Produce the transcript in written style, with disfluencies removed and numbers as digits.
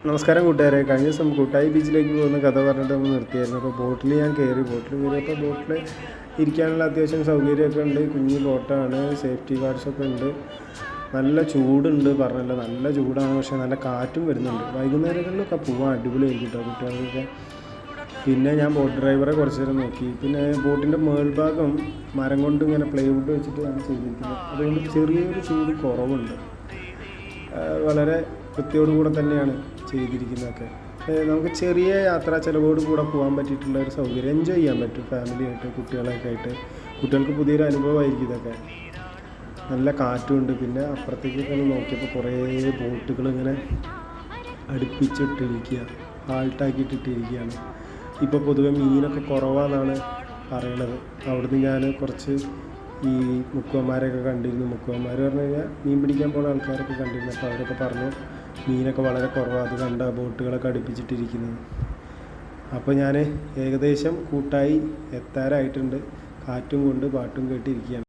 നമസ്കാരം കൂട്ടുകാരെ. കഴിഞ്ഞ ദിവസം കൂട്ടായി ബീച്ചിലേക്ക് പോകുന്ന കഥ പറഞ്ഞിട്ട് നമ്മൾ നിർത്തിയായിരുന്നു. അപ്പോൾ ബോട്ടിൽ ഞാൻ കയറിയപ്പോൾ ബോട്ടിൽ ഇരിക്കാനുള്ള അത്യാവശ്യം സൗകര്യമൊക്കെ ഉണ്ട്. കുഞ്ഞ് ബോട്ടാണ്, സേഫ്റ്റി ഗാർഡ്സൊക്കെ ഉണ്ട്. നല്ല ചൂടുണ്ട്, പറഞ്ഞല്ലോ നല്ല ചൂടാണ്. പക്ഷേ നല്ല കാറ്റും വരുന്നുണ്ട്. വൈകുന്നേരങ്ങളിലൊക്കെ പോകാൻ അടിപൊളിയായിരിക്കും കേട്ടോ കുട്ടികൾക്കൊക്കെ. പിന്നെ ഞാൻ ബോട്ട് ഡ്രൈവറെ കുറച്ച് നേരം നോക്കി. പിന്നെ ബോട്ടിൻ്റെ മേൽഭാഗം മരം കൊണ്ട് ഇങ്ങനെ പ്ലൈവുഡ് വെച്ചിട്ടാണ് ചെയ്തിരിക്കുന്നത്. അതുകൊണ്ട് ചെറിയൊരു ചൂട് കുറവുണ്ട്. വളരെ വൃത്തിയോടുകൂടെ തന്നെയാണ് ചെയ്തിരിക്കുന്നതൊക്കെ. നമുക്ക് ചെറിയ യാത്രാ ചിലവോട് കൂടെ പോകാൻ പറ്റിയിട്ടുള്ള ഒരു സൗകര്യം, എൻജോയ് ചെയ്യാൻ പറ്റും ഫാമിലിയായിട്ട്, കുട്ടികളൊക്കെ ആയിട്ട്. കുട്ടികൾക്ക് പുതിയൊരു അനുഭവമായിരിക്കും ഇതൊക്കെ. നല്ല കാറ്റുമുണ്ട്. പിന്നെ അപ്പുറത്തേക്കൊക്കെ നോക്കിയപ്പോൾ കുറേ ബോട്ടുകൾ ഇങ്ങനെ അടുപ്പിച്ചിട്ടിരിക്കുക, ഹാൾട്ടാക്കിയിട്ടിട്ടിരിക്കുകയാണ്. ഇപ്പോൾ പൊതുവെ മീനൊക്കെ കുറവാണെന്നാണ് പറയണത്. അവിടുന്ന് ഞാൻ കുറച്ച് ഈ മുക്കുവന്മാരെയൊക്കെ കണ്ടിരുന്നു. മുക്കുവന്മാർ പറഞ്ഞു കഴിഞ്ഞാൽ മീൻ പിടിക്കാൻ പോകുന്ന ആൾക്കാരൊക്കെ കണ്ടിരുന്നു. അപ്പോൾ അവരൊക്കെ പറഞ്ഞു മീനൊക്കെ വളരെ കുറവാണ്, അത് കണ്ട ബോട്ടുകളൊക്കെ അടുപ്പിച്ചിട്ടിരിക്കുന്നത്. അപ്പോൾ ഞാൻ ഏകദേശം കൂട്ടായി എത്താറായിട്ടുണ്ട്. കാറ്റും കൊണ്ട് പാട്ടും കേട്ടിരിക്കുകയാണ്.